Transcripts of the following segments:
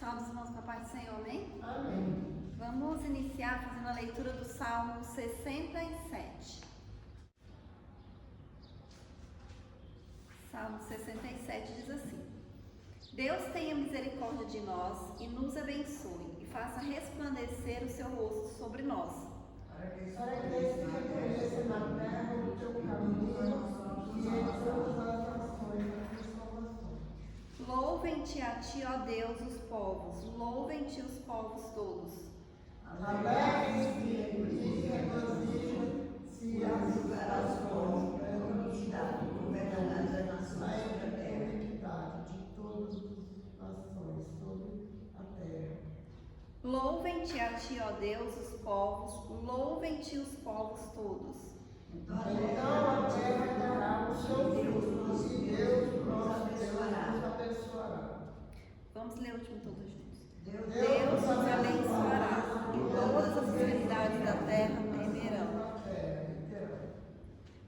Salve os irmãos com a paz do Senhor, amém? Amém. Vamos iniciar fazendo a leitura do Salmo 67. Salmo 67 diz assim: Deus tenha misericórdia de nós e nos abençoe e faça resplandecer o seu rosto sobre nós. Para que se reconheça na terra o teu caminho e em todas as nações a tua salvação. Louvem-te a ti, ó Deus, os povos, louvem-te os povos todos. Alegrem-se e regozijam se as povos pela unidade governarás as nações da terra. A equidade de todas as nações sobre a terra. Louvem-te a ti, ó Deus, os povos, louvem-te os povos todos. Então a terra dará o seu fruto e Deus, nosso Deus, nos abençoará. Vamos ler o último todos juntos. Deus nos abençoará e todas as extremidades da terra temerão.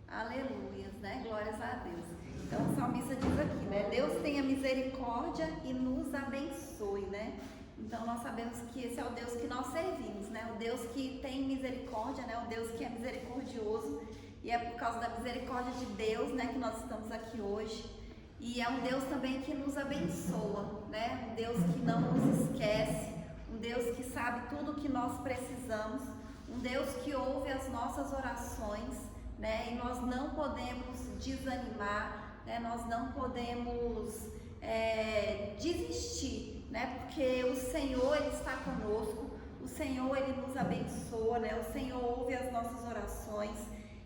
Aleluias, né? Glórias a Deus. Então o salmista diz aqui, né? Deus tenha misericórdia e nos abençoe, né? Então nós sabemos que esse é o Deus que nós servimos, né? O Deus que tem misericórdia, né? O Deus que é misericordioso. E é por causa da misericórdia de Deus, né, que nós estamos aqui hoje. E é um Deus também que nos abençoa, né? Um Deus que não nos esquece, um Deus que sabe tudo o que nós precisamos, um Deus que ouve as nossas orações, né? E nós não podemos desanimar, né? Nós não podemos desistir, né? Porque o Senhor, Ele está conosco, o Senhor, Ele nos abençoa, né? O Senhor ouve as nossas orações.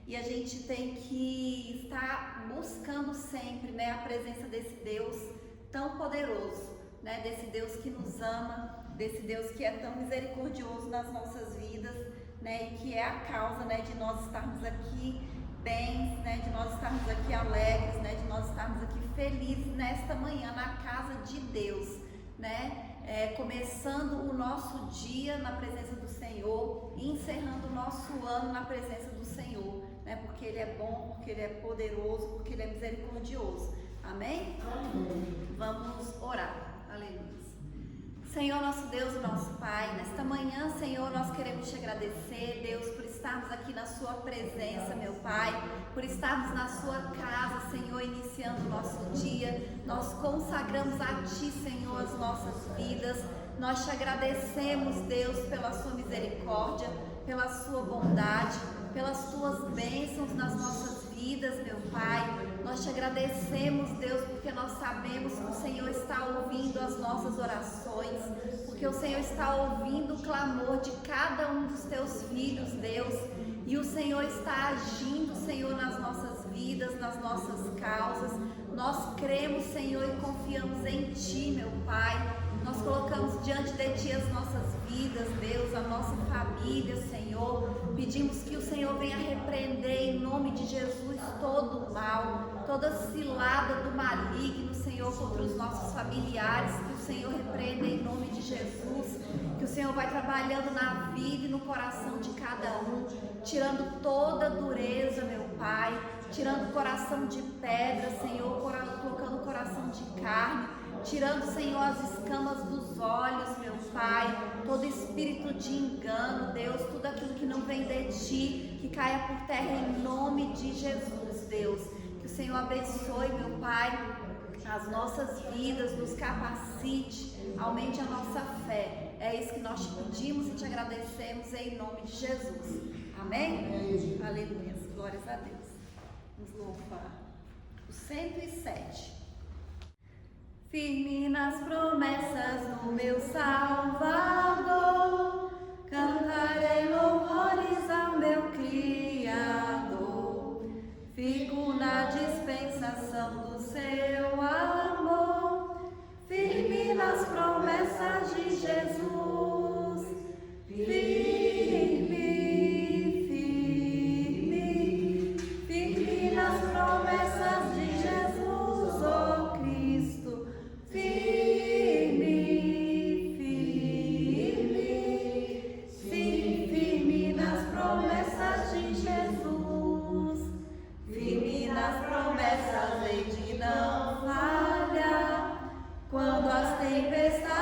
E a gente tem que estar buscando sempre, né, a presença desse Deus tão poderoso, né, desse Deus que nos ama, desse Deus que é tão misericordioso nas nossas vidas, né, e que é a causa, né, de nós estarmos aqui bens, né, de nós estarmos aqui alegres, né, de nós estarmos aqui felizes nesta manhã na casa de Deus, né, começando o nosso dia na presença do Senhor e encerrando o nosso ano na presença do Senhor. Porque Ele é bom, porque Ele é poderoso, porque Ele é misericordioso. Amém? Amém. Vamos orar. Aleluia. Senhor, nosso Deus e nosso Pai, nesta manhã, Senhor, nós queremos te agradecer, Deus, por estarmos aqui na sua presença, meu Pai, por estarmos na sua casa, Senhor, iniciando o nosso dia. Nós consagramos a Ti, Senhor, as nossas vidas. Nós te agradecemos, Deus, pela sua misericórdia, pela sua bondade, pelas tuas bênçãos nas nossas vidas, meu Pai. Nós te agradecemos, Deus, porque nós sabemos que o Senhor está ouvindo as nossas orações, porque o Senhor está ouvindo o clamor de cada um dos teus filhos, Deus, e o Senhor está agindo, Senhor, nas nossas vidas, nas nossas causas. Nós cremos, Senhor, e confiamos em Ti, meu Pai. Nós colocamos diante de Ti as nossas vidas, Deus, a nossa família, Senhor. Pedimos que o Senhor venha repreender em nome de Jesus todo o mal, toda cilada do maligno, Senhor, contra os nossos familiares. Que o Senhor repreenda em nome de Jesus. Que o Senhor vai trabalhando na vida e no coração de cada um, tirando toda dureza, meu Pai, tirando o coração de pedra, Senhor, colocando o coração de carne. Tirando, Senhor, as escamas dos olhos, meu Pai, todo espírito de engano, Deus, tudo aquilo que não vem de Ti, que caia por terra em nome de Jesus, Deus. Que o Senhor abençoe, meu Pai, as nossas vidas, nos capacite, aumente a nossa fé. É isso que nós te pedimos e te agradecemos em nome de Jesus. Amém? Amém. Aleluia. Glórias a Deus. Vamos louvar o 107. Firme nas promessas no meu Salvador, cantarei louvores ao meu Criador. Fico na dispensação do seu amor, firme nas promessas de Jesus. Firme, firme, firme nas promessas de Jesus, oh Cristo. Firme, firme, sim, firme nas promessas de Jesus, firme nas promessas, hei de não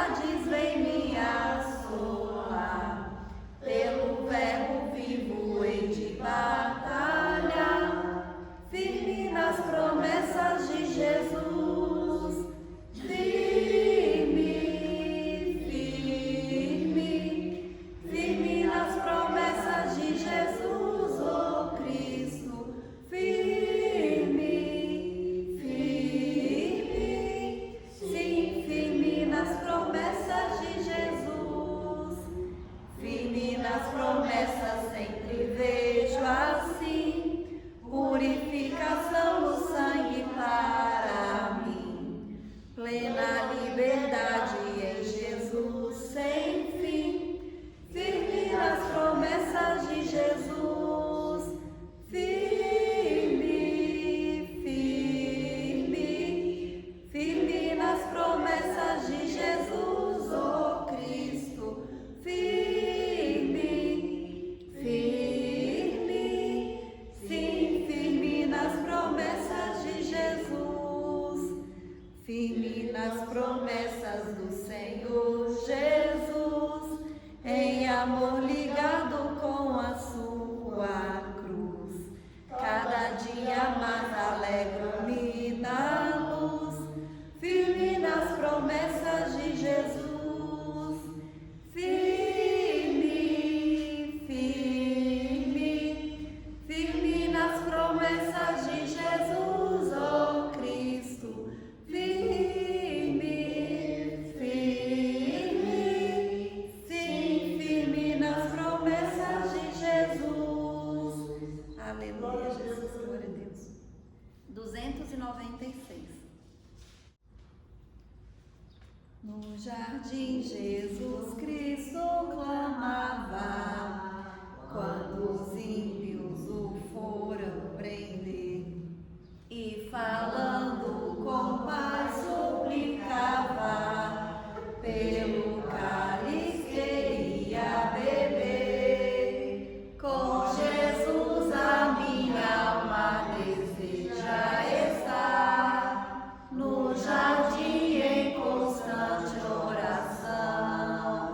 tempestades vem me assolar, pelo verbo vivo hei de batalhar, firme nas promessas de Jesus, firme, firme, firme nas promessas de Jesus, oh Cristo, firme, firme, sim, firme nas promessas de Jesus, firme nas promessas sempre vejo assim, purificação no sangue para mim, plena liberdade em Jesus sem fim, firme nas promessas de Jesus, firme, firme, firme nas promessas de Jesus, oh Cristo, firme, firme, sim, firme nas promessas de Jesus, firme nas promessas do Senhor Jesus, em amor ligado com a sua cruz, cada dia mais alegro-me na luz, firme nas promessas de Jesus, firme, firme, firme nas promessas de Jesus, oh Cristo, firme, firme, sim, firme nas promessas de Jesus. Aleluia, Jesus, glória a Deus. 296. No jardim Jesus Cristo clamava, quando os ímpios o foram prender, e falando com paz suplicava, pelo cálice queria beber. Com Jesus a minha alma deseja estar, no jardim em constante oração.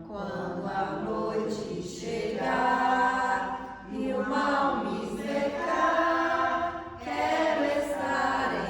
Quando a noite chegar e o mal me cercar, quero estar em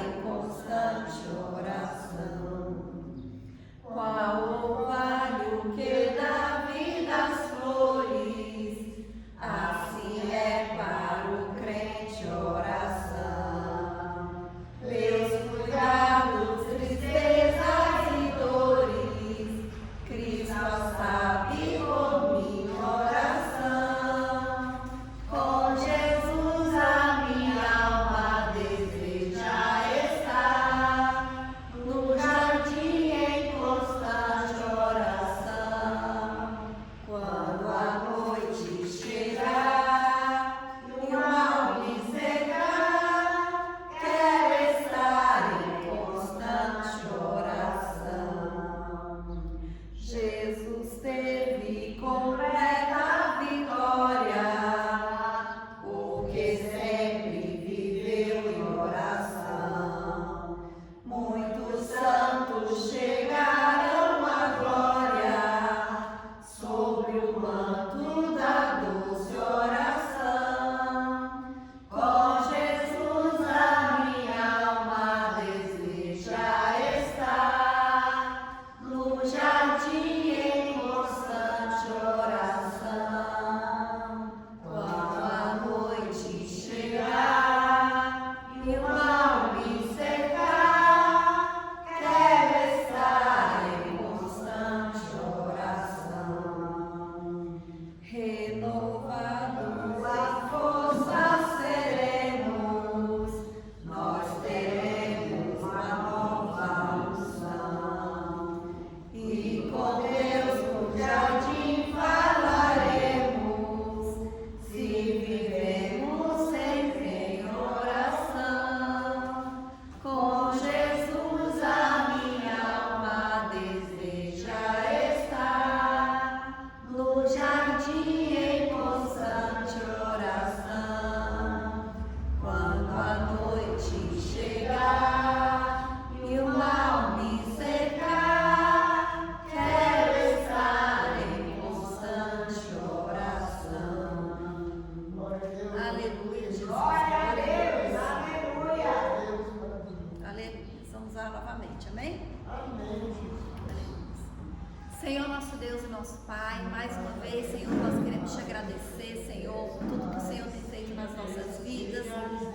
nosso Deus e nosso Pai, mais uma vez, Senhor, nós queremos te agradecer, Senhor, por tudo que o Senhor tem feito nas nossas vidas.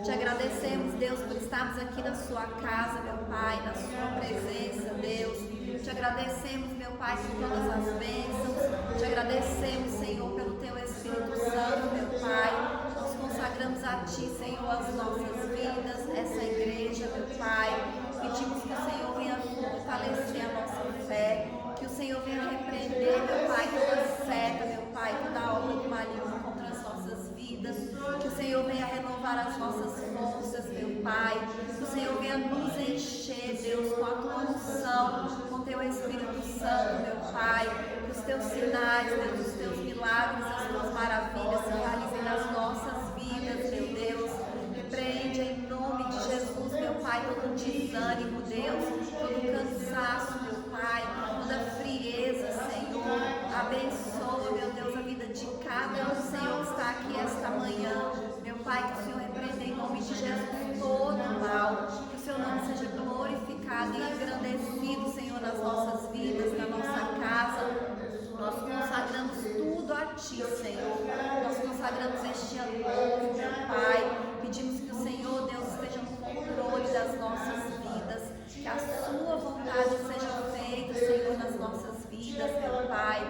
Te agradecemos, Deus, por estarmos aqui na sua casa, meu Pai, na sua presença, Deus. Te agradecemos, meu Pai, por todas as bênçãos. Te agradecemos, Senhor, pelo teu Espírito Santo, meu Pai. Nós consagramos a Ti, Senhor, as nossas vidas, essa igreja, meu Pai. Pedimos que o Senhor venha fortalecer a nossa fé, que o Senhor venha repreender, meu Pai, toda seta, meu Pai, toda obra do maligno contra as nossas vidas, que o Senhor venha renovar as nossas forças, meu Pai, que o Senhor venha nos encher, Deus, com a tua unção, com o teu Espírito Santo, meu Pai, que os teus sinais, Deus, os teus milagres, as tuas maravilhas se realizem nas nossas vidas, meu Deus. Repreende em nome de Jesus, meu Pai, todo desânimo, Deus, todo cansaço, meu Pai, toda frieza, Senhor. Abençoa, meu Deus, a vida de cada um, Senhor, que está aqui esta manhã. Meu Pai, que o Senhor repreenda em nome de Jesus todo mal, que o seu nome seja glorificado e engrandecido, Senhor, nas nossas vidas, na nossa casa. Nós consagramos tudo a Ti, Senhor. Nós consagramos este ano novo, meu Pai. Pedimos que o Senhor, Deus, esteja no controle das nossas vidas. Que a Sua vontade seja feita, Senhor, nas nossas vidas, meu Pai.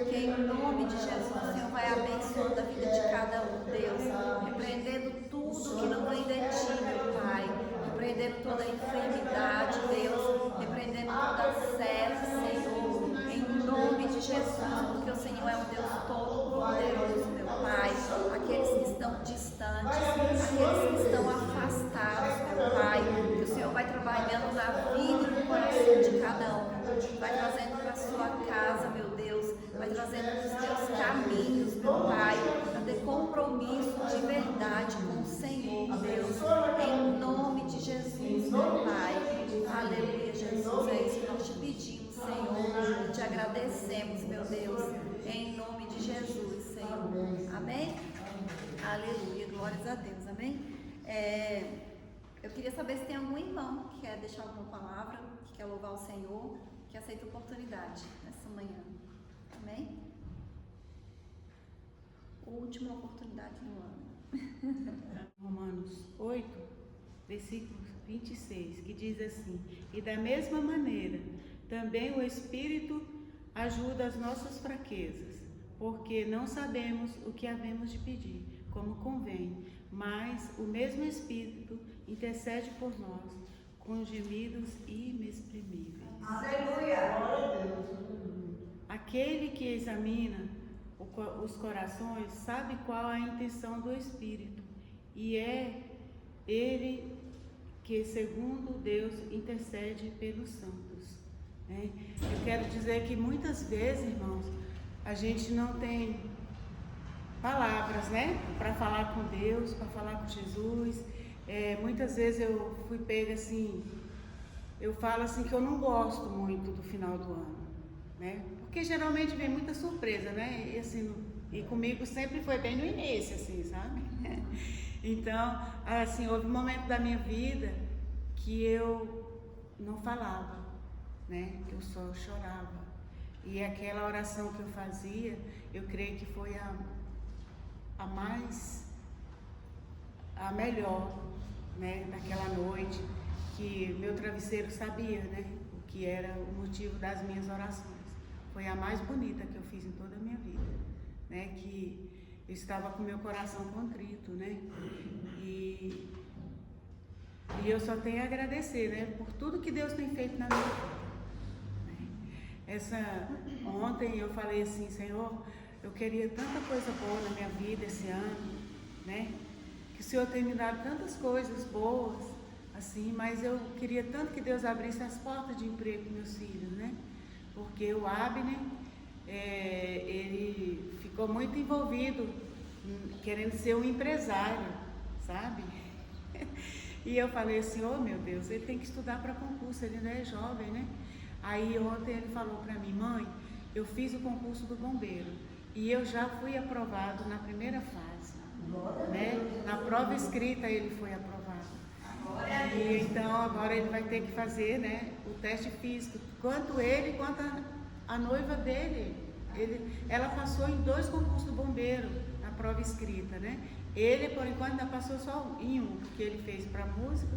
Que em nome de Jesus o Senhor vai abençoando a vida de cada um, Deus. Repreendendo tudo que não vem de Ti, meu Pai. Repreendendo toda enfermidade, Deus. Repreendendo toda seta, Senhor. Em nome de Jesus, porque o Senhor é um Deus todo-poderoso, meu Pai. Aqueles que estão distantes, aqueles que estão afastados, meu Pai, que o Senhor vai trabalhando na vida e no coração de cada um, vai trazendo para a sua casa, meu Deus, vai trazendo para os teus caminhos, meu Pai, para ter compromisso de verdade com o Senhor, Deus, em nome de Jesus, meu Pai. Aleluia, Jesus, é isso que nós te pedimos, Senhor, e te agradecemos, meu Deus, em nome de Jesus, Senhor. Amém? Aleluia, glórias a Deus, amém? Eu queria saber se tem algum irmão que quer deixar alguma palavra, que quer louvar o Senhor, que aceita a oportunidade nessa manhã, amém? Última oportunidade no ano. Romanos 8, versículo 26, que diz assim: e da mesma maneira, também o Espírito ajuda as nossas fraquezas, porque não sabemos o que havemos de pedir, como convém, mas o mesmo Espírito intercede por nós, com gemidos inexprimíveis. Aleluia! Aquele que examina os corações sabe qual a intenção do Espírito, e é Ele que, segundo Deus, intercede pelos santos. Eu quero dizer que muitas vezes, irmãos, a gente não tem palavras, para falar com Deus, para falar com Jesus. Muitas vezes eu fui pega assim, eu falo assim que eu não gosto muito do final do ano, porque geralmente vem muita surpresa, e assim, e comigo sempre foi bem no início, assim, sabe? Então, assim, houve um momento da minha vida que eu não falava, eu só chorava. E aquela oração que eu fazia, eu creio que foi a melhor, naquela noite, que meu travesseiro sabia, o que era o motivo das minhas orações. Foi a mais bonita que eu fiz em toda a minha vida, que eu estava com meu coração contrito, e eu só tenho a agradecer, por tudo que Deus tem feito na minha vida. Ontem eu falei assim: Senhor, eu queria tanta coisa boa na minha vida esse ano, que o Senhor tem me dado tantas coisas boas, assim, mas eu queria tanto que Deus abrisse as portas de emprego para meus filhos, porque o Abner, ele ficou muito envolvido, querendo ser um empresário, sabe? E eu falei assim: oh meu Deus, ele tem que estudar para concurso, ele ainda é jovem, Aí ontem ele falou para mim: mãe, eu fiz o concurso do bombeiro e eu já fui aprovado na primeira fase, Na prova escrita ele foi aprovado. E então agora ele vai ter que fazer, o teste físico, tanto ele quanto a noiva dele. Ela passou em 2 concursos do bombeiro, a prova escrita, né? Ele, por enquanto, ainda passou só em um, porque ele fez para música,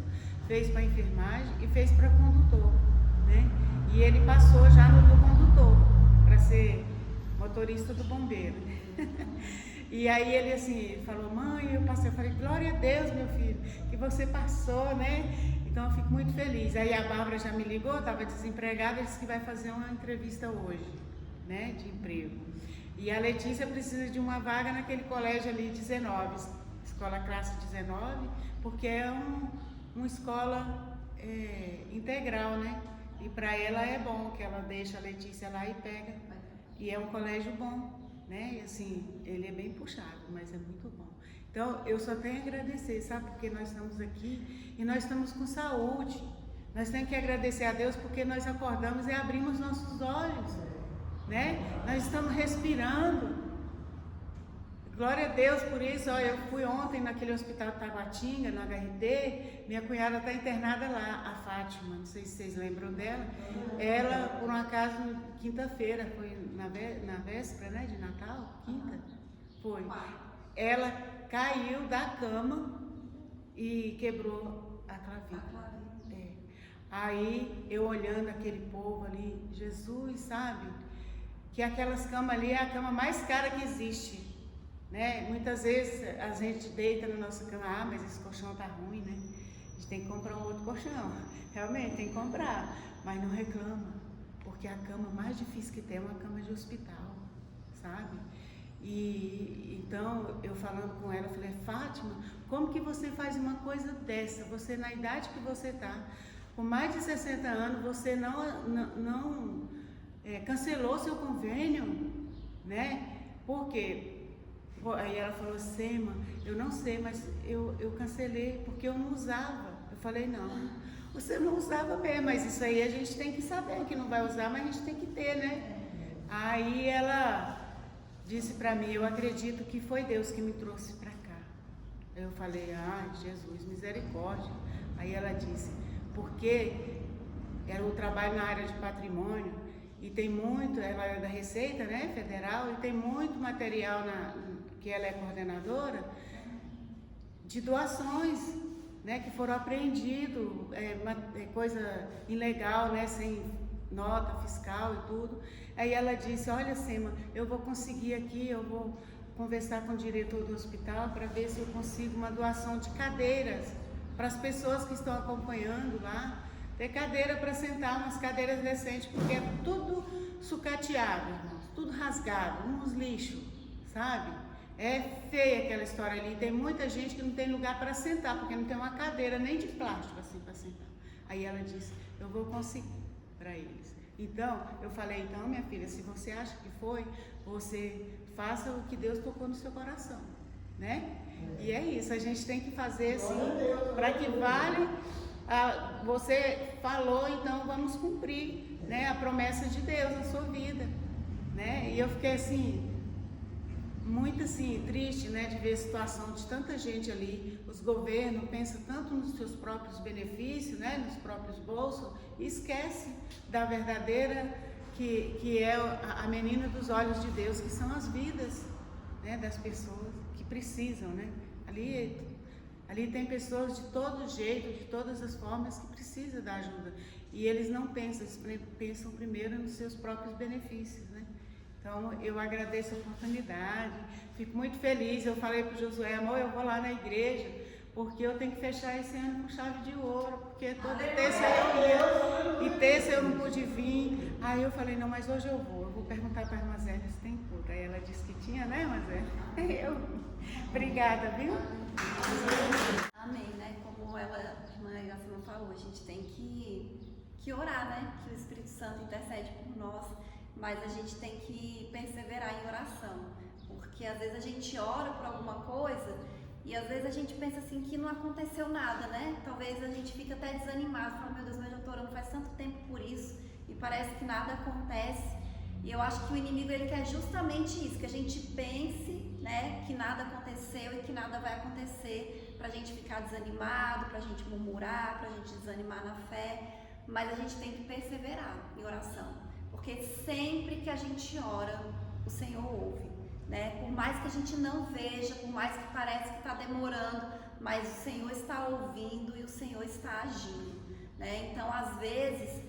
fez para enfermagem e fez para condutor, né? E ele passou já no do condutor, para ser motorista do bombeiro. E aí ele assim, falou, mãe, eu passei. Eu falei, glória a Deus, meu filho, que você passou, né? Então eu fico muito feliz. Aí a Bárbara já me ligou, estava desempregada, disse que vai fazer uma entrevista hoje, né, de emprego. E a Letícia precisa de uma vaga naquele colégio ali 19, escola classe 19, porque é uma escola integral, né? E para ela é bom que ela deixa a Letícia lá e pega. E é um colégio bom, né? E assim, ele é bem puxado, mas é muito bom. Então, eu só tenho a agradecer, sabe? Porque nós estamos aqui e nós estamos com saúde. Nós temos que agradecer a Deus porque nós acordamos e abrimos nossos olhos, né? Nós estamos respirando. Glória a Deus por isso. Ó, eu fui ontem naquele hospital de Taguatinga, no HRT, minha cunhada está internada lá, a Fátima, não sei se vocês lembram dela. Ela, por um acaso, quinta-feira, foi na véspera, né, de Natal, quinta, foi. Ela caiu da cama e quebrou a clavícula. Aí, eu olhando aquele povo ali, Jesus, sabe? Que aquelas camas ali é a cama mais cara que existe. Né? Muitas vezes a gente deita na nossa cama, mas esse colchão tá ruim, né? A gente tem que comprar um outro colchão, realmente tem que comprar, mas não reclama, porque a cama mais difícil que tem é uma cama de hospital, sabe? E então eu falando com ela, eu falei, Fátima, como que você faz uma coisa dessa? Você na idade que você tá, com mais de 60 anos, você não cancelou seu convênio, né? Por quê? Aí ela falou, Sema, eu não sei, mas eu cancelei porque eu não usava. Eu falei, não, você não usava mesmo, mas isso aí a gente tem que saber que não vai usar, mas a gente tem que ter, né? Aí ela disse pra mim, eu acredito que foi Deus que me trouxe pra cá. Eu falei, Jesus, misericórdia. Aí ela disse, porque era o trabalho na área de patrimônio e tem muito, ela é da Receita, né, Federal, e tem muito material que ela é coordenadora, de doações, né, que foram apreendidos, coisa ilegal, né, sem nota fiscal e tudo. Aí ela disse, olha, Sema, eu vou conseguir aqui, eu vou conversar com o diretor do hospital para ver se eu consigo uma doação de cadeiras para as pessoas que estão acompanhando lá, ter cadeira para sentar, umas cadeiras decentes, porque é tudo sucateado, irmãos, tudo rasgado, uns lixos, sabe? É feia aquela história ali, tem muita gente que não tem lugar para sentar, porque não tem uma cadeira nem de plástico assim para sentar. Aí ela disse, eu vou conseguir para eles. Então, eu falei, então minha filha, se você acha que foi, você faça o que Deus tocou no seu coração, né? E é isso, a gente tem que fazer assim, para que vale, você falou, então vamos cumprir, né, a promessa de Deus na sua vida, né? E eu fiquei assim, muito assim, triste, né, de ver a situação de tanta gente ali. Os governos pensam tanto nos seus próprios benefícios, né, nos próprios bolsos, e esquece da verdadeira, que é a menina dos olhos de Deus, que são as vidas, né, das pessoas que precisam, né? Ali tem pessoas de todo jeito, de todas as formas que precisam da ajuda. E eles não pensam, eles pensam primeiro nos seus próprios benefícios, né? Então, eu agradeço a oportunidade, fico muito feliz. Eu falei para o Josué, amor, eu vou lá na igreja, porque eu tenho que fechar esse ano com chave de ouro, porque toda terça eu ia, e terça eu não pude vir. Aí eu falei, não, mas hoje eu vou perguntar para a irmã Zélia se tem culto. Aí ela disse que tinha, né, irmã Zélia? Obrigada, viu? Amém, né? Como a irmã Iracema falou, a gente tem que orar, né? Que o Espírito Santo intercede por nós. Mas a gente tem que perseverar em oração, porque às vezes a gente ora por alguma coisa e às vezes a gente pensa assim que não aconteceu nada, né? Talvez a gente fique até desanimado, fala, meu Deus, mas eu tô orando faz tanto tempo por isso e parece que nada acontece. E eu acho que o inimigo, ele quer justamente isso, que a gente pense, né, que nada aconteceu e que nada vai acontecer, pra gente ficar desanimado, pra gente murmurar, pra gente desanimar na fé, mas a gente tem que perseverar em oração. Porque sempre que a gente ora, o Senhor ouve, né? Por mais que a gente não veja, por mais que parece que está demorando, mas o Senhor está ouvindo e o Senhor está agindo, né? Então, às vezes,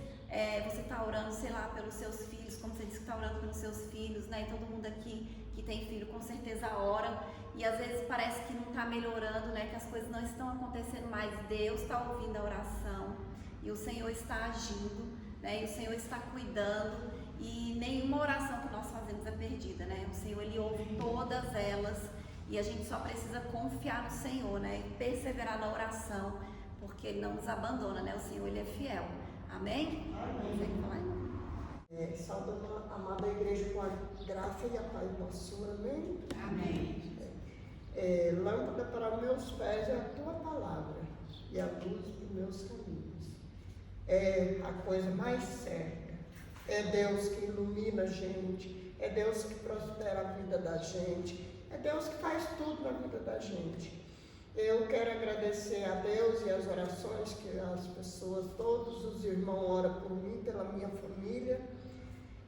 você está orando, sei lá, pelos seus filhos, como você disse que está orando pelos seus filhos, né? E todo mundo aqui que tem filho com certeza ora, e às vezes parece que não está melhorando, né? Que as coisas não estão acontecendo mais. Deus está ouvindo a oração e o Senhor está agindo, né? E o Senhor está cuidando, e nenhuma oração que nós fazemos é perdida, né? O Senhor, Ele ouve todas elas, e a gente só precisa confiar no Senhor, né? E perseverar na oração, porque Ele não nos abandona, né? O Senhor, Ele é fiel. Amém? Amém. Saudando a amada igreja com a graça e a paz do nosso Senhor. Amém? Amém. Lâmpada para meus pés é a tua palavra e a luz dos meus caminhos. É a coisa mais certa. É Deus que ilumina a gente. É Deus que prospera a vida da gente. É Deus que faz tudo na vida da gente. Eu quero agradecer a Deus e as orações que as pessoas, todos os irmãos oram por mim, pela minha família.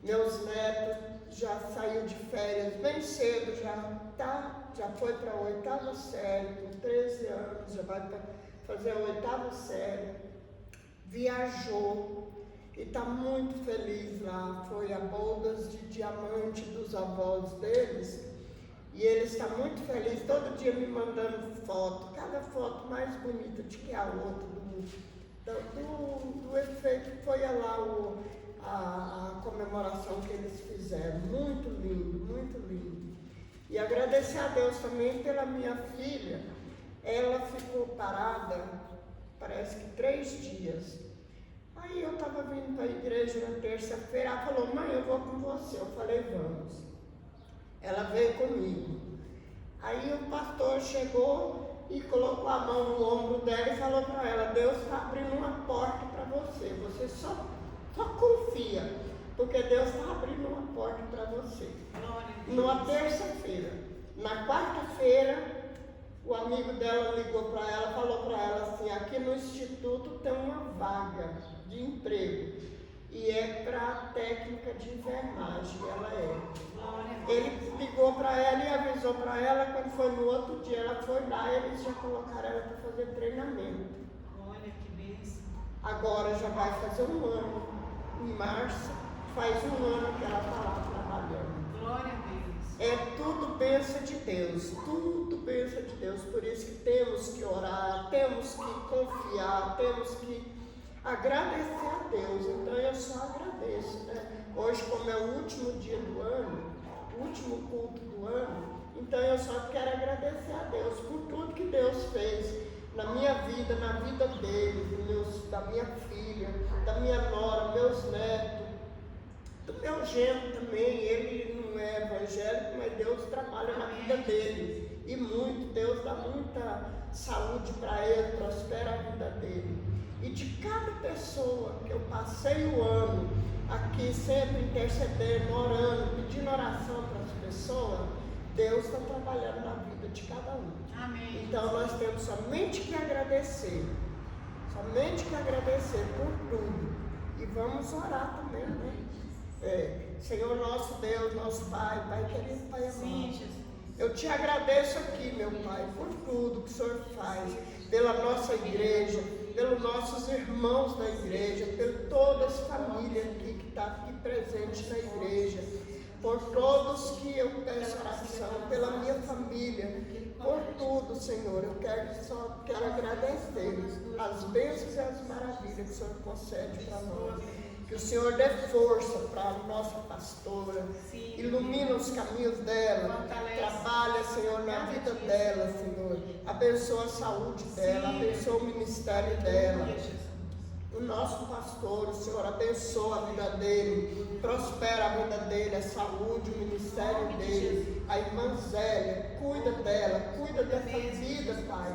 Meus netos já saiu de férias bem cedo, já foi para a 8ª série, com 13 anos, já vai fazer a 8ª série. Viajou e está muito feliz lá. Foi a bodas de diamante dos avós deles. E ele está muito feliz, todo dia me mandando foto, cada foto mais bonita de que a outra, do efeito que foi lá a comemoração que eles fizeram. Muito lindo, muito lindo. E agradecer a Deus também pela minha filha. Ela ficou parada, parece que 3 dias. Aí eu estava vindo para a igreja na terça-feira, ela falou: mãe, eu vou com você. Eu falei: vamos. Ela veio comigo. Aí o pastor chegou e colocou a mão no ombro dela e falou para ela: Deus está abrindo uma porta para você. Você só confia, porque Deus está abrindo uma porta para você. Numa terça-feira. Na quarta-feira, o amigo dela ligou para ela, falou para ela assim: aqui no instituto tem uma vaga de emprego. E é para técnica de enfermagem, ela é. Ele ligou para ela e avisou para ela. Quando foi no outro dia, ela foi lá e eles já colocaram ela para fazer treinamento. Olha que bênção. Agora já vai fazer 1 ano. Em março, faz 1 ano que ela está lá trabalhando. Glória a Deus. É tudo bênção de Deus, tudo bênção de Deus. Por isso que temos que orar, temos que confiar, temos que agradecer a Deus. Então eu só agradeço, né? Hoje, como é o último dia do ano, o último culto do ano, então eu só quero agradecer a Deus por tudo que Deus fez na minha vida, na vida deles, da minha filha, da minha nora, meus netos, do meu genro também. Ele não é evangélico, mas Deus trabalha na vida dele, e muito. Deus dá muita saúde para ele, prospera a vida dele. E de cada pessoa que eu passei o ano aqui, sempre intercedendo, orando, pedindo oração para as pessoas, Deus está trabalhando na vida de cada um. Amém. Então nós temos somente que agradecer por tudo. E vamos orar também, né? Senhor nosso Deus, nosso Pai, Pai querido, Pai amado. Sim, Jesus. Eu te agradeço aqui, meu Pai, por tudo que o Senhor faz, pela nossa igreja, pelos nossos irmãos da igreja, por toda essa família aqui que está aqui presente na igreja, por todos que eu peço oração, pela minha família, por tudo, Senhor. Eu só quero agradecer as bênçãos e as maravilhas que o Senhor concede para nós. Que o Senhor dê força para a nossa pastora, ilumina os caminhos dela, trabalha, Senhor, na vida dela, Senhor. Abençoa a saúde dela, abençoa o ministério dela. O nosso pastor, o Senhor, abençoa a vida dele, prospera a vida dele, a saúde, o ministério dele. A irmã Zélia, cuida dela, cuida dessa vida, Pai.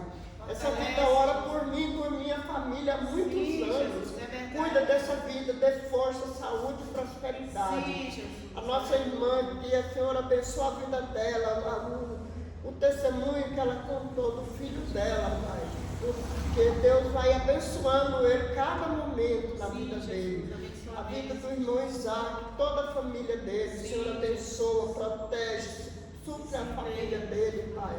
Essa vida ora por mim, por minha família há muitos anos. Cuida dessa vida, dê força, saúde e prosperidade. A nossa irmã, que a Senhora abençoa a vida dela, o testemunho que ela contou do filho dela, Pai. Que Deus vai abençoando ele cada momento na vida dele. a vida do irmão Isaac, toda a família dele. O Senhor abençoa, protege, supre a família dele, Pai.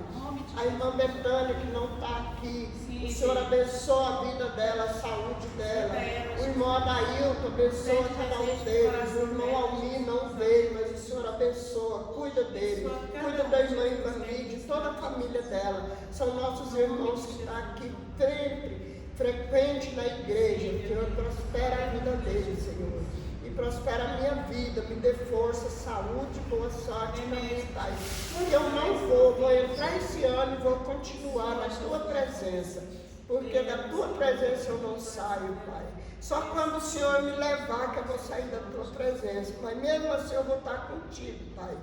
A irmã Betânia, que não está aqui, o Senhor abençoa a vida dela, a saúde dela. O irmão Adailton, abençoa cada um deles. O irmão Almir não veio, mas o Senhor abençoa, cuida dele. Cuida da irmã Ivani, de toda a família dela. São nossos irmãos que estão aqui sempre, frequente na igreja. O Senhor prospera a vida deles, Senhor. E prospera a minha vida, me dê força, saúde, boa sorte para mim, Pai. Eu não vou entrar esse ano e vou continuar na tua presença, porque da tua presença eu não saio, Pai. Só quando o Senhor me levar que eu vou sair da tua presença, mas mesmo assim eu vou estar contigo, Pai.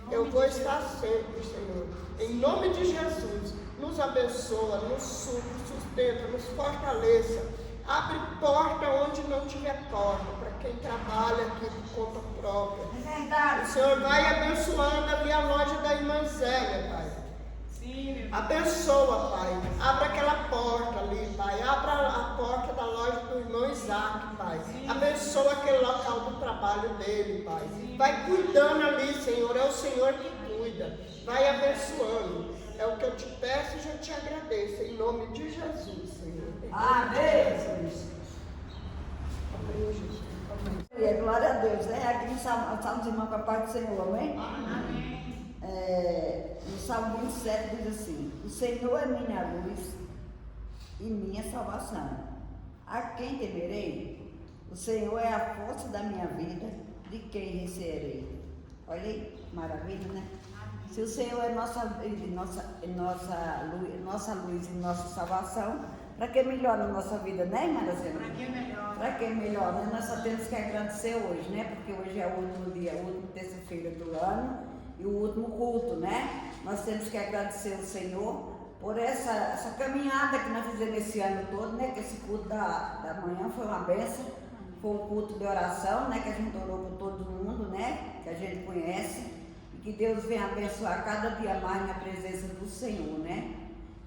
Eu vou estar sempre, Senhor. Em nome de Jesus, nos abençoa, nos supre, sustenta, nos fortaleça. Abre porta onde não tiver porta, para quem trabalha aqui por conta própria. É verdade. O Senhor vai abençoando ali a loja da irmã Zélia, Pai. Sim, Abençoa, Pai. Abra aquela porta ali, Pai. Abra a porta da loja do irmão Isaac, Pai. Abençoa aquele local do trabalho dele, Pai. Vai cuidando ali, Senhor. É o Senhor que cuida. Vai abençoando. É o que eu te peço e já te agradeço. Em nome de Jesus, Senhor. Amém. Glória a Deus, né? Aqui no Salmo de Irmão com a paz do Senhor, amém? amém. No Salmo 27 diz assim: o Senhor é minha luz e minha salvação. A quem temerei? O Senhor é a força da minha vida, de quem receberei? Olha aí, maravilha, né? Se o Senhor é nossa luz e nossa salvação, para que melhor na nossa vida, né, irmã Iracema? Para que melhor? Para que melhor, né? Nós só temos que agradecer hoje, né? Porque hoje é o último dia, a última terça-feira do ano e o último culto, né? Nós temos que agradecer ao Senhor por essa caminhada que nós fizemos esse ano todo, né? Que esse culto da manhã foi uma bênção, foi um culto de oração, né? Que a gente orou por todo mundo, né? Que a gente conhece. Que Deus venha abençoar cada dia mais na presença do Senhor, né?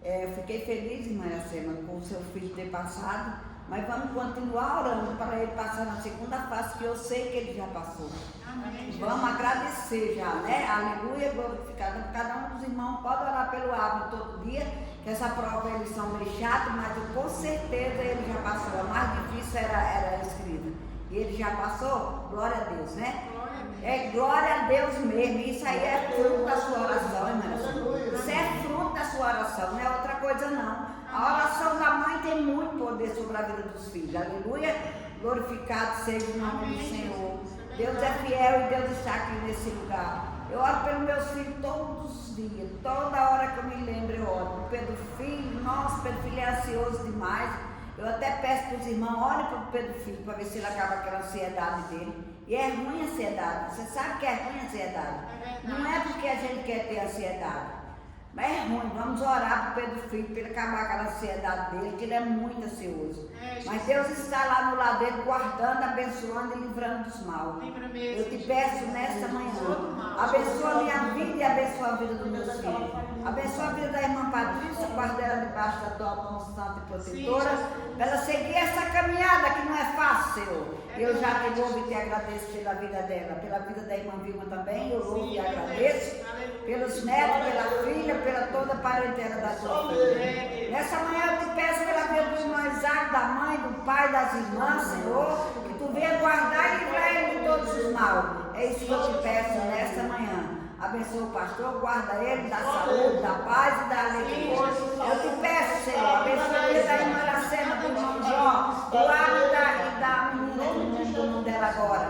Eu fiquei feliz, irmã Iracema, com o seu filho ter passado, mas vamos continuar orando para ele passar na segunda fase, que eu sei que ele já passou. Amém. Vamos agradecer já, né? Aleluia, glorificado. Cada um dos irmãos pode orar pelo Abner todo dia, que essa prova eles são meio chatos, mas com certeza ele já passou. A mais difícil era a escrita. E ele já passou? Glória a Deus, né? É glória a Deus mesmo. Isso aí é fruto da sua oração, irmã. Isso é fruto da sua oração, não é outra coisa não. A oração da mãe tem muito poder sobre a vida dos filhos. Aleluia. Glorificado seja o nome do Senhor. Deus é fiel e Deus está aqui nesse lugar. Eu oro pelos meus filhos todos os dias. Toda hora que eu me lembro eu oro. Pedro Filho, nossa, Pedro Filho é ansioso demais. Eu até peço para os irmãos, olhem para o Pedro Filho para ver se ele acaba aquela ansiedade dele. E é ruim a ansiedade. Você sabe que é ruim a ansiedade. Não é porque a gente quer ter ansiedade, mas é ruim. Vamos orar para o Pedro Filho para ele acabar aquela ansiedade dele, que ele é muito ansioso. Mas Deus está lá no lado dele, guardando, abençoando e livrando dos mal. Eu te peço nesta manhã, abençoa a minha vida e abençoa a vida dos meus filhos. Abençoa a vida da irmã Patrícia, guarda ela debaixo da tua mão santa e protetora, para ela seguir essa caminhada que não é fácil, Senhor. Eu já te louvo e te agradeço pela vida dela, pela vida da irmã Vilma também, eu louvo e agradeço, pelos netos, pela filha, pela toda a parentela da tua filha. Nessa manhã eu te peço pela vida do irmão Isaac, da mãe, do pai, das irmãs, Senhor, que tu venha guardar e livrar ele de todos os mal. É isso que eu te peço nesta manhã. Abençoa o pastor, guarda ele da saúde, da paz e da alegria. Eu te peço, Senhor, abençoa a vida da irmã Iracema, do irmão Jó, do Abner e da menina do mundo dela agora,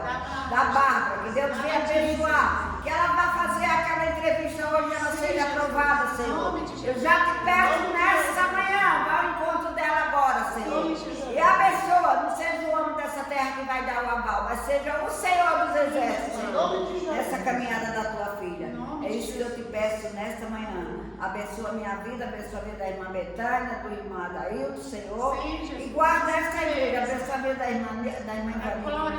da Bárbara, que Deus venha abençoar, que ela vá fazer aquela entrevista hoje e ela seja aprovada, Senhor. Eu já te peço nessa manhã, vá ao encontro dela agora, Senhor. E abençoa, não seja o homem dessa terra que vai dar o aval, mas seja o Senhor dos exércitos, Senhor, nessa caminhada da tua filha. É isso que eu te peço nesta manhã. Abençoa a minha vida, abençoa a vida da irmã Betânia, do irmão Adailton, Senhor. E guarda esta igreja, abençoa a vida da irmã Ivani,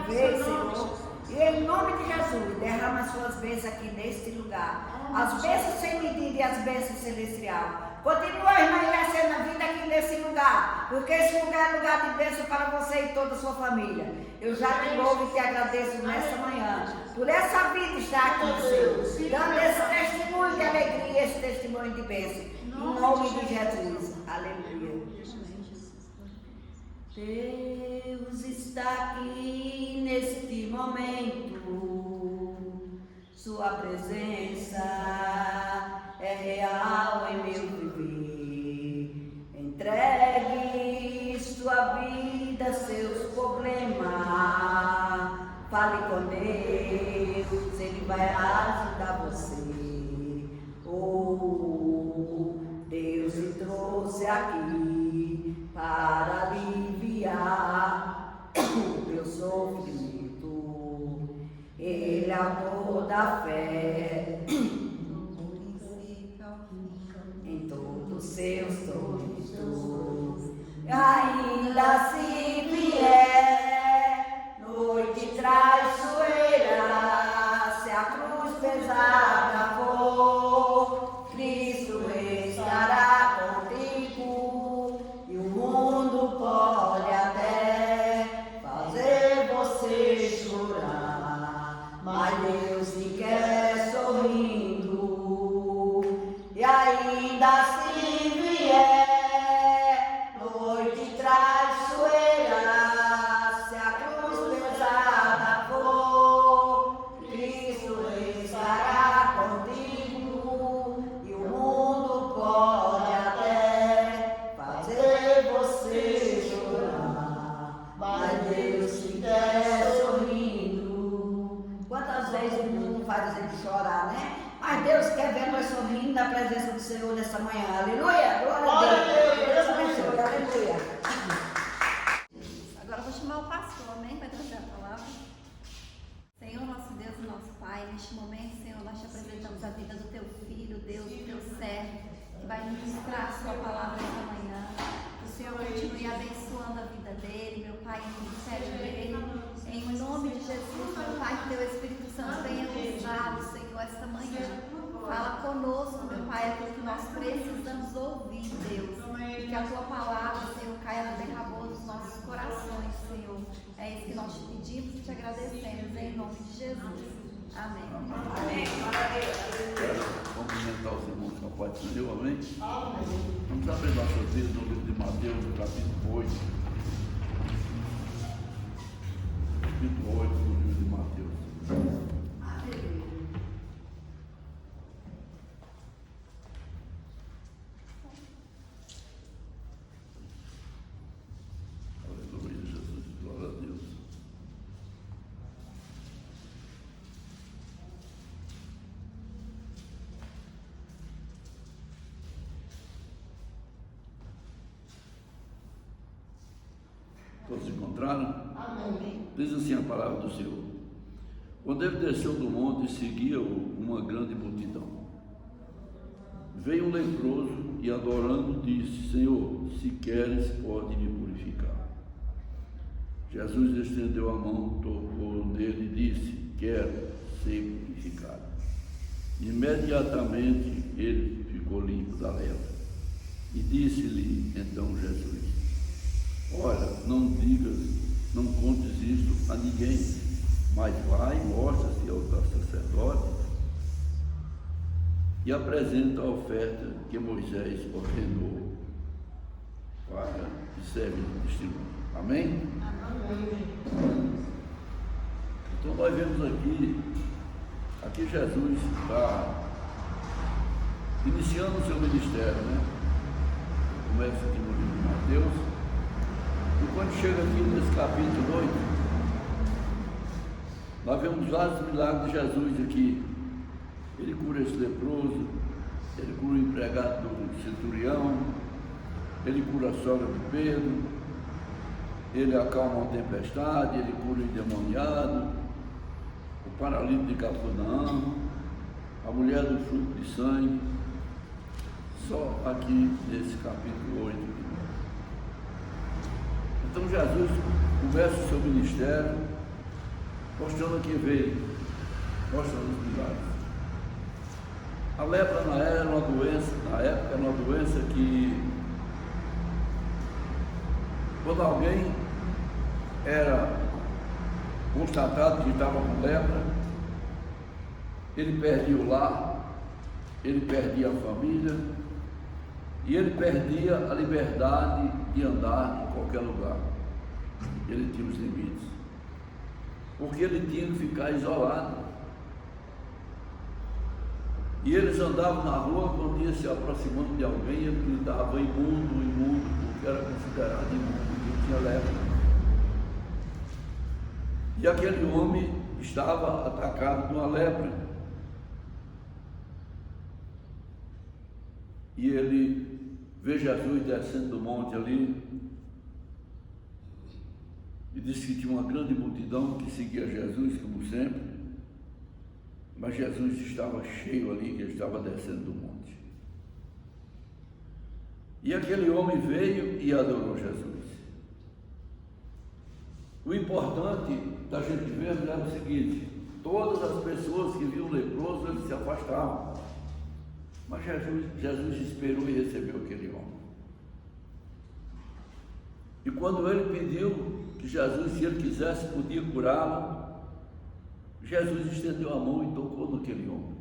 Senhor. E em nome de Jesus, derrama as suas bênçãos aqui neste lugar. As bênçãos sem medida e as bênçãos celestiais. Continua, irmã, exercendo a vida aqui nesse lugar, porque esse lugar é lugar de bênção para você e toda a sua família. Eu já te louvo e te agradeço nessa manhã, por essa vida estar aqui, Senhor, dando esse testemunho de alegria, esse testemunho de bênção, em nome de Jesus. Aleluia. Deus está aqui neste momento, sua presença é real em meu viver. Entregue sua vida, seus problemas, fale com Deus, Ele vai ajudar você. Oh, Deus te trouxe aqui para aliviar o teu sofrimento. Ele é autor da fé em todos os seus tormentos. Ainda se vier noite traiçoeira, se a cruz pesada for, Cristo estará contigo, e o mundo pode até fazer você chorar, mas Deus te quer sorrindo. E ainda se vier noite traiçoeira, se a cruz pesada for, Cristo estará contigo, e o mundo pode até fazer você chorar, mas Deus te quer sorrindo. Quantas vezes o mundo faz a gente chorar, né? Mas Deus quer ver nós sorrindo na presença do Senhor nessa manhã. Aleluia! Glória a Deus! Deus abençoe. Aleluia! Agora eu vou chamar o pastor, amém? Vai trazer a palavra. Senhor, nosso Deus e nosso Pai, neste momento, Senhor, nós te apresentamos a vida do teu filho, Deus, do teu servo, que vai ministrar a sua palavra esta manhã. Que o Senhor continue abençoando a vida dele, meu Pai, no ministério dele. Em nome de Jesus, meu Pai, que teu Espírito Santo venha usá-lo, Senhor, esta manhã. Fala conosco, meu Pai, aquilo que nós precisamos ouvir, Deus. E que a tua palavra, Senhor, caia no derramor dos nossos corações, Senhor. É isso que nós te pedimos e te agradecemos, em nome de Jesus. Amém. Amém. Quero cumprimentar os irmãos com a paz do Senhor, amém? Vamos abrir nossas vidas no livro de Mateus, no capítulo 8. Capítulo 8 do livro de Mateus. Aleluia, Jesus, glória a Deus. Todos se encontraram? Amém. Diz assim a palavra do Senhor. Quando ele desceu do monte, seguia-o uma grande multidão. Veio um leproso e, adorando, disse: Senhor, se queres, pode me purificar. Jesus estendeu a mão, tocou nele e disse: quero ser purificado. Imediatamente ele ficou limpo da lepra. E disse-lhe então Jesus: olha, não digas, não contes isto a ninguém, mas vai e mostra-se ao sacerdote e apresenta a oferta que Moisés ordenou para que serve de testemunho. Amém? Então nós vemos aqui Jesus está iniciando o seu ministério, né? Começa aqui no livro de Mateus. E quando chega aqui nesse capítulo 8, nós vemos vários milagres de Jesus aqui. Ele cura esse leproso, ele cura o empregado do centurião, ele cura a sogra de Pedro, ele acalma uma tempestade, ele cura o endemoniado, o paralítico de Capernaum, a mulher do fluxo de sangue. Só aqui nesse capítulo 8. Então Jesus começa o seu ministério mostrando que veio, mostrando os milagres. A lepra na época era uma doença que, quando alguém era constatado que estava com lepra, ele perdia o lar, ele perdia a família e ele perdia a liberdade de andar em qualquer lugar. Ele tinha os limites, porque ele tinha que ficar isolado. E eles andavam na rua, quando ia se aproximando de alguém, ele gritava imundo, imundo, porque era considerado imundo, que tinha lepra. E aquele homem estava atacado de uma lepra. E ele vê Jesus descendo do monte ali, e disse que tinha uma grande multidão que seguia Jesus, como sempre. Mas Jesus estava cheio ali, que ele estava descendo do monte. E aquele homem veio e adorou Jesus. O importante da gente ver era o seguinte: todas as pessoas que viam o leproso, eles se afastavam. Mas Jesus esperou e recebeu aquele homem. E quando ele pediu que Jesus, se ele quisesse, podia curá-lo, Jesus estendeu a mão e tocou naquele homem.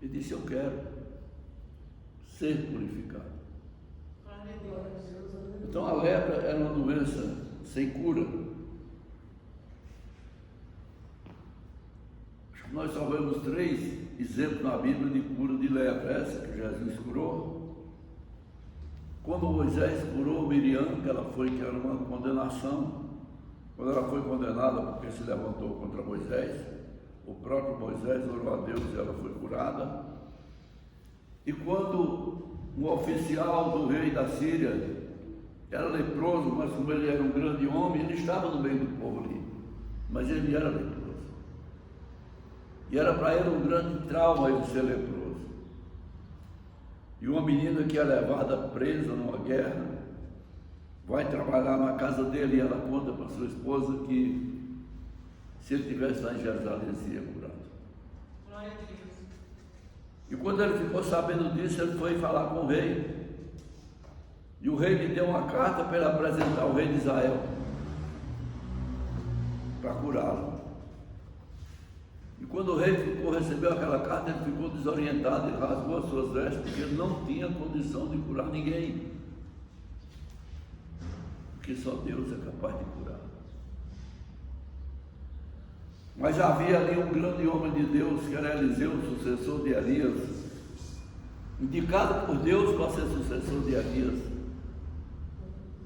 E disse: eu quero ser purificado. Então a lepra era uma doença sem cura. Nós só vemos 3 exemplos na Bíblia de cura de lepra. Essa que Jesus curou, quando Moisés curou Miriam, que era uma condenação. Quando ela foi condenada porque se levantou contra Moisés, o próprio Moisés orou a Deus e ela foi curada. E quando um oficial do rei da Síria era leproso, mas como ele era um grande homem, ele estava no meio do povo ali, mas ele era leproso. E era para ele um grande trauma ele ser leproso. E uma menina que é levada presa numa guerra, vai trabalhar na casa dele e ela conta para sua esposa que se ele estivesse lá em Jerusalém, ele seria curado. Glória a Deus. E quando ele ficou sabendo disso, ele foi falar com o rei. E o rei lhe deu uma carta para ele apresentar ao rei de Israel, para curá-lo. E quando o rei recebeu aquela carta, ele ficou desorientado, ele rasgou as suas vestes, porque ele não tinha condição de curar ninguém. Porque só Deus é capaz de curar. Mas havia ali um grande homem de Deus, que era Eliseu, sucessor de Elias, indicado por Deus para ser sucessor de Elias.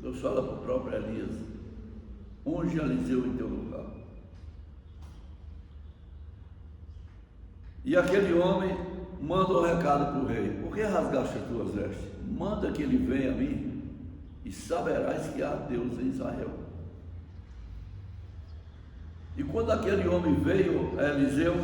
Deus fala para o próprio Elias: unge Eliseu em teu lugar. E aquele homem manda um recado para o rei: por que rasgaste as tuas vestes? Manda que ele venha a mim, e saberás que há Deus em Israel. E quando aquele homem veio a Eliseu,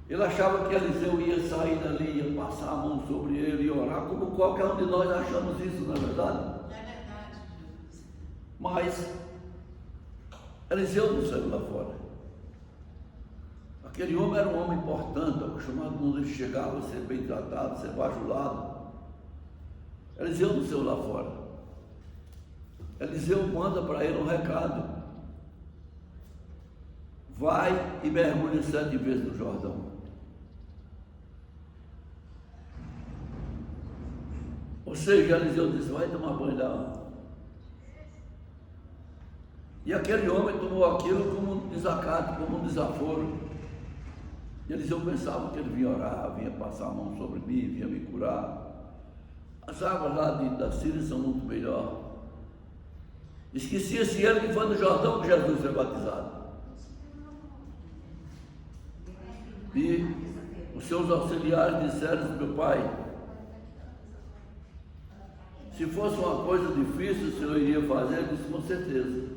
ele achava que Eliseu ia sair dali, ia passar a mão sobre ele e orar, como qualquer um de nós achamos isso, não é verdade? É verdade. Mas Eliseu não saiu lá fora. Aquele homem era um homem importante, acostumado quando ele chegava a ser bem tratado, a ser bajulado. Eliseu não saiu lá fora. Eliseu manda para ele um recado: vai e mergulha 7 vezes no Jordão. Ou seja, Eliseu disse: vai tomar banho lá. E aquele homem tomou aquilo como um desacato, como um desaforo. E Eliseu pensava que ele vinha orar, vinha passar a mão sobre mim, vinha me curar. As águas lá da Síria são muito melhor. Esquecia-se ele que foi no Jordão que Jesus foi batizado. E os seus auxiliares disseram: meu pai, se fosse uma coisa difícil, o senhor iria fazer? Ele disse: com certeza.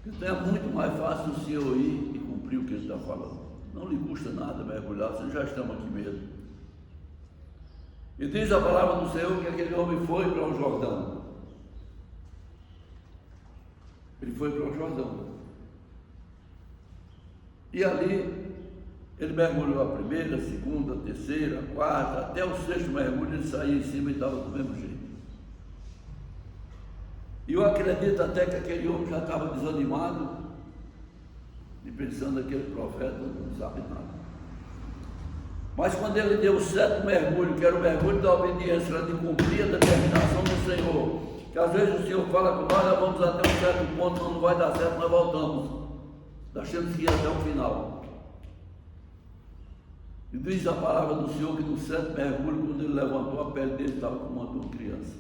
Então é muito mais fácil o senhor ir e cumprir o que ele está falando. Não lhe custa nada mergulhar, vocês já estão aqui mesmo. E diz a palavra do Senhor que aquele homem foi para o Jordão. Ele foi para o Jordão. E ali Ele mergulhou a primeira, a segunda, a terceira, a quarta, até o sexto mergulho ele saía em cima e estava do mesmo jeito. E eu acredito até que aquele homem já estava desanimado e pensando que aquele profeta não sabe nada. Mas quando ele deu o sétimo mergulho, que era o mergulho da obediência, era de cumprir a determinação do Senhor, que às vezes o Senhor fala com nós, nós vamos até um certo ponto, quando não vai dar certo, nós voltamos. Nós temos que ir até o final. E diz a palavra do Senhor que no sétimo mergulho, quando ele levantou, a pele dele estava como uma de uma criança.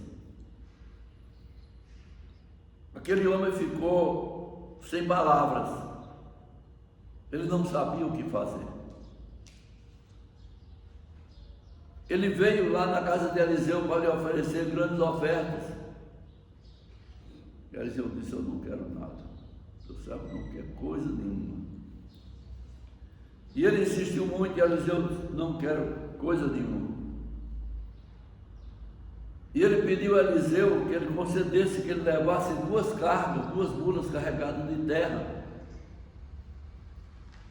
Aquele homem ficou sem palavras. Ele não sabia o que fazer. Ele veio lá na casa de Eliseu para lhe oferecer grandes ofertas. Eliseu disse: eu não quero nada. Você sabe, não quer coisa nenhuma. E ele insistiu muito, e Eliseu disse: não quero coisa nenhuma. E ele pediu a Eliseu que ele concedesse que ele levasse 2 cargas, 2 mulas carregadas de terra,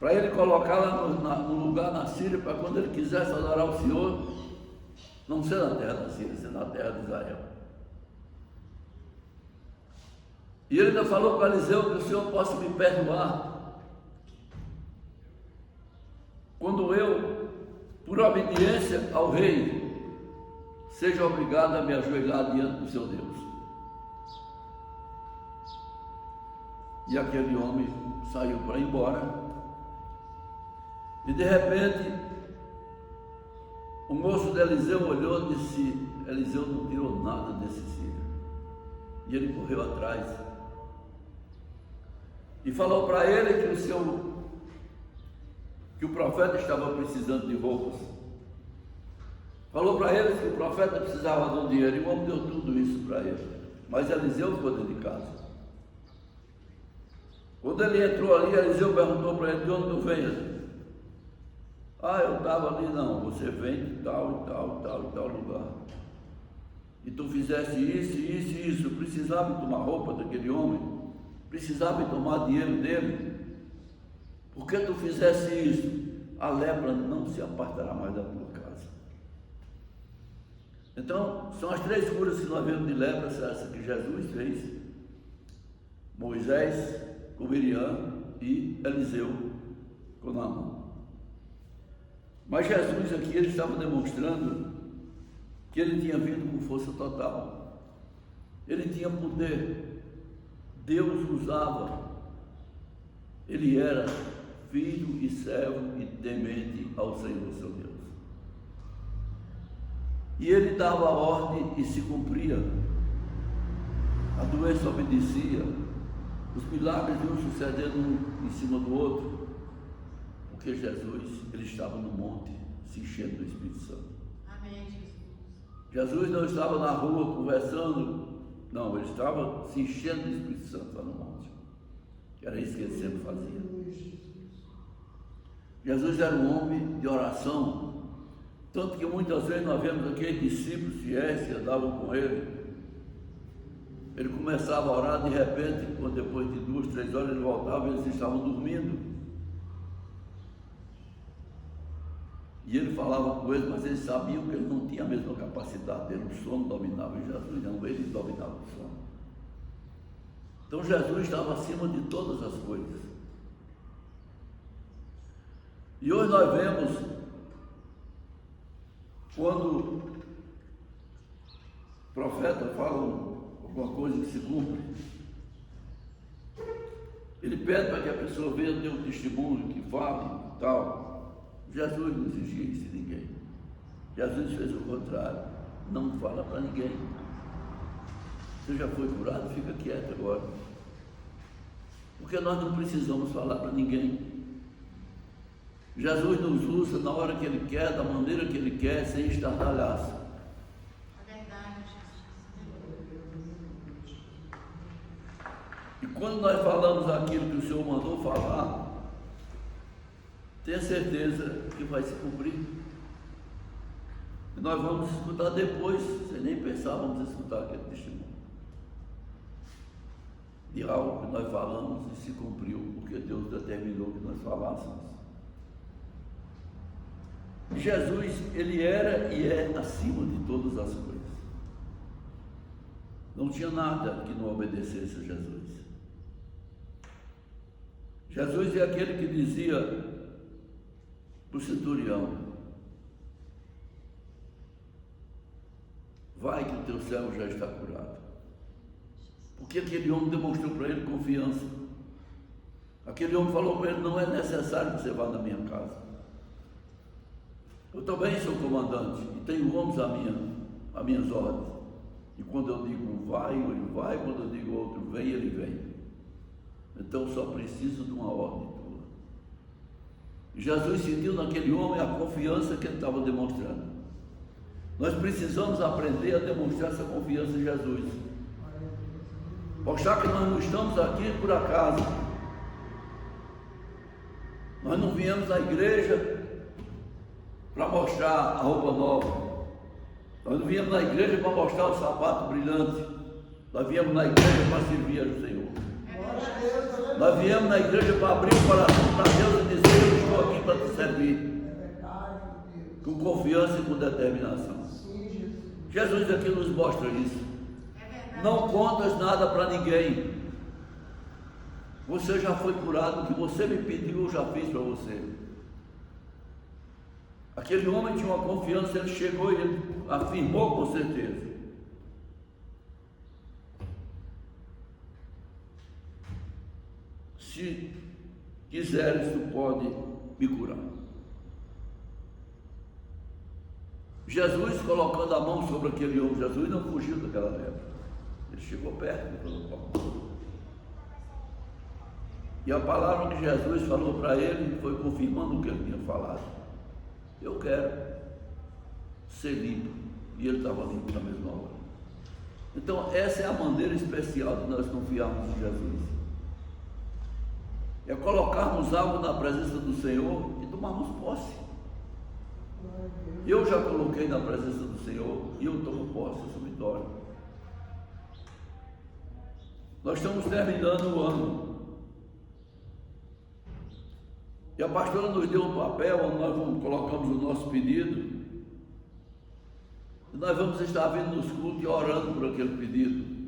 para ele colocar lá no lugar na Síria, para quando ele quisesse adorar o Senhor, não ser na terra da Síria, ser na terra de Israel. E ele ainda falou para Eliseu que o Senhor possa me perdoar quando eu, por obediência ao rei, seja obrigado a me ajoelhar diante do seu Deus. E aquele homem saiu para ir embora. E de repente, o moço de Eliseu olhou e disse: Eliseu não tirou nada desse sírio. E ele correu atrás e falou para ele que o profeta estava precisando de roupas. Falou para ele que o profeta precisava de um dinheiro, e o homem deu tudo isso para ele. Mas Eliseu ficou dentro de casa. Quando ele entrou ali, Eliseu perguntou para ele: de onde tu vens? Eu estava ali. Não, você vem de tal e tal e tal e tal lugar. E tu fizeste isso, isso e isso. Precisava tomar roupa daquele homem, precisava tomar dinheiro dele. Por que tu fizeste isso? A lepra não se apartará mais da tua casa. Então, são as 3 curas que nós vemos de lepra, essa que Jesus fez: Moisés com Miriam e Eliseu com Naamã. Mas Jesus aqui, ele estava demonstrando que ele tinha vindo com força total. Ele tinha poder. Deus usava. Ele era filho e servo e temente ao Senhor seu Deus. E ele dava a ordem e se cumpria. A doença obedecia. Os milagres iam sucedendo um em cima do outro. Porque Jesus, ele estava no monte, se enchendo do Espírito Santo. Amém, Jesus. Jesus não estava na rua conversando. Não, ele estava se enchendo do Espírito Santo lá no monte. Era isso que ele sempre fazia. Jesus era um homem de oração. Tanto que muitas vezes nós vemos aqueles discípulos fiéis que andavam com ele. Ele começava a orar, de repente, quando depois de 2, 3 horas ele voltava, eles estavam dormindo. E ele falava com eles, mas eles sabiam que ele não tinha a mesma capacidade dele. O sono dominava em Jesus, não, ele dominava o sono. Então Jesus estava acima de todas as coisas. E hoje nós vemos, quando o profeta fala alguma coisa que se cumpre, ele pede para que a pessoa venha ter um testemunho, que fale e tal. Jesus não exigia isso de ninguém. Jesus fez o contrário: não fala para ninguém. Você já foi curado, fica quieto agora. Porque nós não precisamos falar para ninguém. Jesus nos usa na hora que Ele quer, da maneira que Ele quer, sem estardalhaço. É verdade, Jesus. E quando nós falamos aquilo que o Senhor mandou falar, tenha certeza que vai se cumprir. E nós vamos escutar depois, sem nem pensar, vamos escutar aquele testemunho de algo que nós falamos e se cumpriu, porque Deus determinou que nós falássemos. Jesus, ele era e é acima de todas as coisas. Não tinha nada que não obedecesse a Jesus. Jesus é aquele que dizia para o centurião: vai que o teu servo já está curado. Porque aquele homem demonstrou para ele confiança. Aquele homem falou para ele: não é necessário que você vá na minha casa. Eu também sou comandante e tenho homens a minhas ordens. E quando eu digo um vai, ele vai. Quando eu digo outro vem, ele vem. Então eu só preciso de uma ordem tua. E Jesus sentiu naquele homem a confiança que ele estava demonstrando. Nós precisamos aprender a demonstrar essa confiança em Jesus. Mostrar que nós não estamos aqui por acaso. Nós não viemos na igreja para mostrar a roupa nova. Nós não viemos na igreja para mostrar o sapato brilhante. Nós viemos na igreja para servir ao Senhor. Nós viemos na igreja para abrir o coração para Deus e dizer: eu estou aqui para te servir. Com confiança e com determinação. Jesus aqui nos mostra isso. Não contas nada para ninguém. Você já foi curado, o que você me pediu eu já fiz para você. Aquele homem tinha uma confiança, ele chegou e ele afirmou com certeza: se quiseres, tu pode me curar. Jesus colocando a mão sobre aquele homem, Jesus não fugiu daquela lepra. Ele chegou perto e colocou. E a palavra que Jesus falou para ele foi confirmando o que ele tinha falado: eu quero ser limpo. E ele estava limpo na mesma hora. Então essa é a maneira especial de nós confiarmos em Jesus. É colocarmos algo na presença do Senhor e tomarmos posse. Eu já coloquei na presença do Senhor e eu tomo posse dessa vitória. Nós estamos terminando o ano. E a pastora nos deu um papel onde nós colocamos o nosso pedido. E nós vamos estar vindo nos cultos e orando por aquele pedido.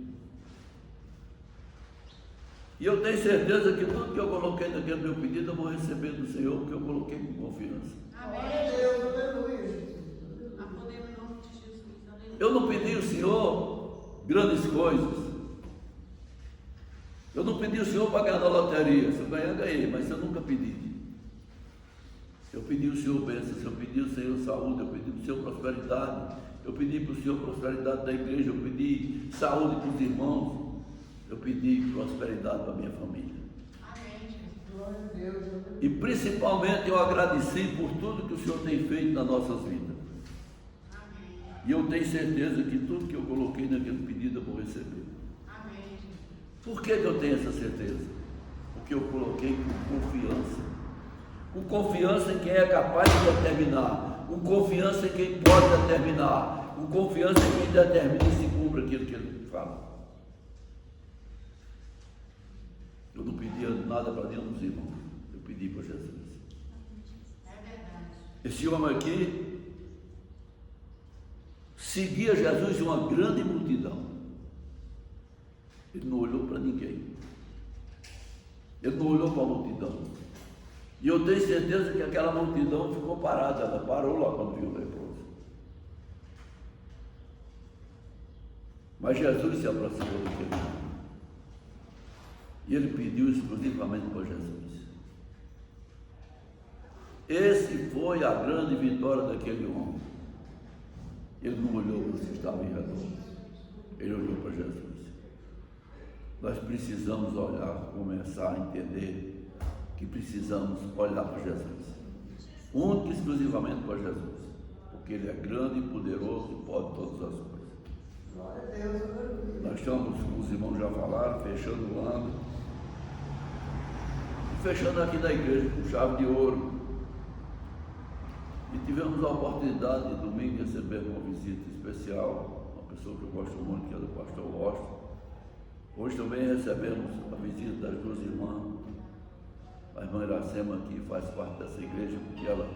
E eu tenho certeza que tudo que eu coloquei naquele meu pedido eu vou receber do Senhor, porque eu coloquei com confiança. Eu não pedi ao Senhor grandes coisas. Eu não pedi ao Senhor para ganhar na loteria. Se eu ganhar, ganhei, mas eu nunca pedi. Eu pedi ao Senhor bênçãos, eu pedi ao Senhor saúde, eu pedi ao Senhor prosperidade, eu pedi para o Senhor prosperidade da igreja, eu pedi saúde para os irmãos, eu pedi prosperidade para a minha família. E principalmente eu agradeci por tudo que o Senhor tem feito nas nossas vidas. E eu tenho certeza que tudo que eu coloquei naquele pedido eu vou receber. Por que eu tenho essa certeza? Porque eu coloquei com confiança. Com confiança em quem é capaz de determinar. Com confiança em quem pode determinar. Com confiança em quem determina e se cumpre aquilo que ele fala. Eu não pedia nada para nenhum dos irmãos. Eu pedi para Jesus. Esse homem aqui seguia Jesus de uma grande multidão. Ele não olhou para ninguém. Ele não olhou para a multidão. E eu tenho certeza que aquela multidão ficou parada. Ela parou lá quando viu o leproso. Mas Jesus se aproximou daquele homem. E ele pediu exclusivamente para Jesus. Esse foi a grande vitória daquele homem. Ele não olhou para os que estavam em redor. Ele olhou para Jesus. Nós precisamos olhar, começar a entender que precisamos olhar para Jesus. Único e exclusivamente para Jesus. Porque Ele é grande e poderoso e pode todas as coisas. Nós estamos, como os irmãos já falaram, fechando o ano. E fechando aqui na igreja com chave de ouro. E tivemos a oportunidade de domingo receber uma visita especial, uma pessoa que eu gosto muito, que é do pastor Washington. Hoje também recebemos a visita das duas irmãs. A irmã Iracema, que faz parte dessa igreja, porque ela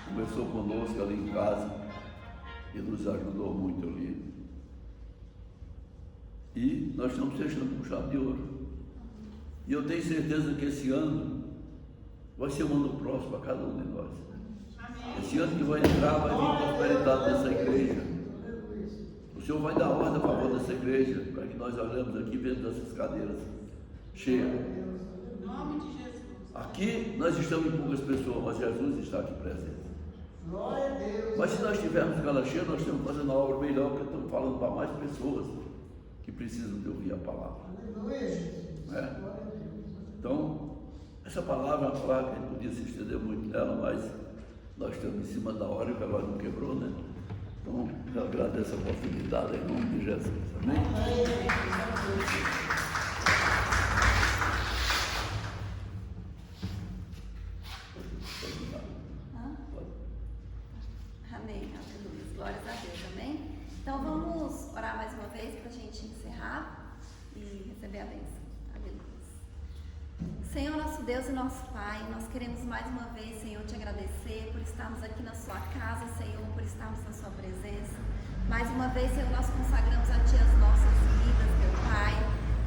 Começou conosco ali em casa e nos ajudou muito ali. E nós estamos fechando com chave de ouro. E eu tenho certeza que esse ano vai ser um ano próximo para cada um de nós. Esse ano que vai entrar, vai vir prosperidade nessa igreja. O Senhor vai dar ordem a favor dessa igreja, para que nós olhemos aqui vendo essas cadeiras cheias. Em nome de Jesus. Aqui nós estamos em poucas pessoas, mas Jesus está aqui presente. Mas se nós tivermos ela cheia, nós estamos fazendo a obra melhor, porque estamos falando para mais pessoas que precisam de ouvir a palavra. Então, essa palavra é uma palavra que a gente podia se estender muito nela, mas nós estamos em cima da hora e o relógio não quebrou, né? Então, eu agradeço a oportunidade em nome de Jesus. Amém? Amém, aleluia. Glórias a Deus, amém? Então vamos orar mais uma vez para a gente encerrar e receber a bênção. Aleluia. Senhor, nosso Deus e nosso Pai, nós queremos mais uma vez, Senhor, te agradecer por estarmos aqui na sua casa, Senhor, por estarmos na sua presença. Mais uma vez, Senhor, nós consagramos a Ti as nossas vidas, meu Pai.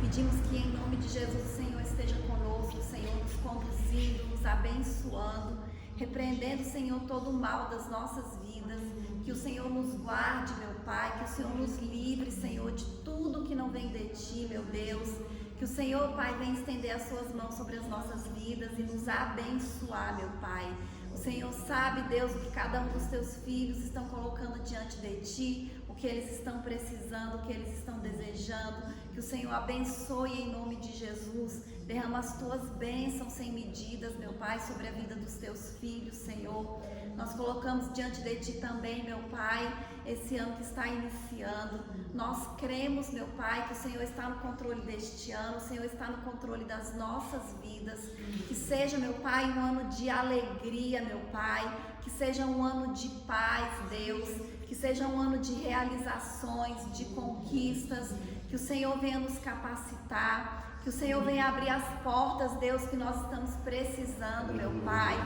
Pedimos que em nome de Jesus o Senhor esteja conosco, Senhor, nos conduzindo, nos abençoando, repreendendo, Senhor, todo o mal das nossas vidas. Que o Senhor nos guarde, meu Pai, que o Senhor nos livre, Senhor, de tudo que não vem de Ti, meu Deus. Que o Senhor, Pai, venha estender as suas mãos sobre as nossas vidas e nos abençoar, meu Pai. O Senhor sabe, Deus, o que cada um dos teus filhos estão colocando diante de Ti, o que eles estão precisando, o que eles estão desejando. Que o Senhor abençoe em nome de Jesus. Derrama as tuas bênçãos sem medidas, meu Pai, sobre a vida dos teus filhos, Senhor. Nós colocamos diante de Ti também, meu Pai, esse ano que está iniciando. Nós cremos, meu Pai, que o Senhor está no controle deste ano, o Senhor está no controle das nossas vidas. Que seja, meu Pai, um ano de alegria, meu Pai. Que seja um ano de paz, Deus. Que seja um ano de realizações, de conquistas. Que o Senhor venha nos capacitar. Que o Senhor venha abrir as portas, Deus, que nós estamos precisando, meu Pai.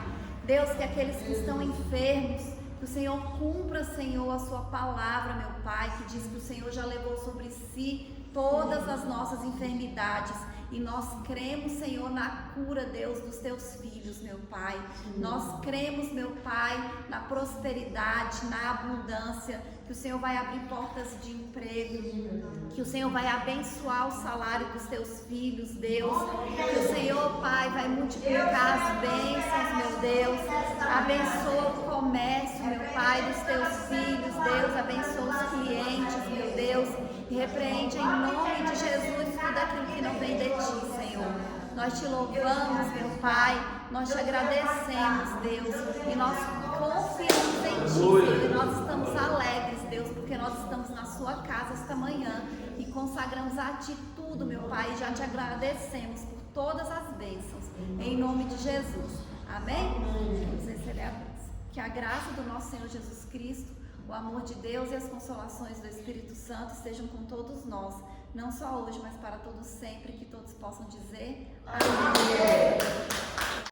Deus, que aqueles que estão enfermos, que o Senhor cumpra, Senhor, a sua palavra, meu Pai, que diz que o Senhor já levou sobre si todas as nossas enfermidades. E nós cremos, Senhor, na cura, Deus, dos teus filhos, meu Pai. Nós cremos, meu Pai, na prosperidade, na abundância. Que o Senhor vai abrir portas de emprego. Que o Senhor vai abençoar o salário dos teus filhos, Deus. Que o Senhor, Pai, vai multiplicar as bênçãos, meu Deus. Abençoa o comércio, meu Pai, dos teus filhos, Deus. Abençoa os clientes, meu Deus. E repreende em nome de Jesus tudo aquilo que não vem de Ti, Senhor. Nós Te louvamos, meu Pai. Nós Te agradecemos, Deus. E nós confiamos em Ti, Senhor. E nós estamos alegres, Deus, porque nós estamos na Sua casa esta manhã. E consagramos a Ti tudo, meu Pai. E já Te agradecemos por todas as bênçãos. Em nome de Jesus. Amém? Vamos receber a bênção. Que a graça do nosso Senhor Jesus Cristo, o amor de Deus e as consolações do Espírito Santo estejam com todos nós, não só hoje, mas para todos sempre, que todos possam dizer amém.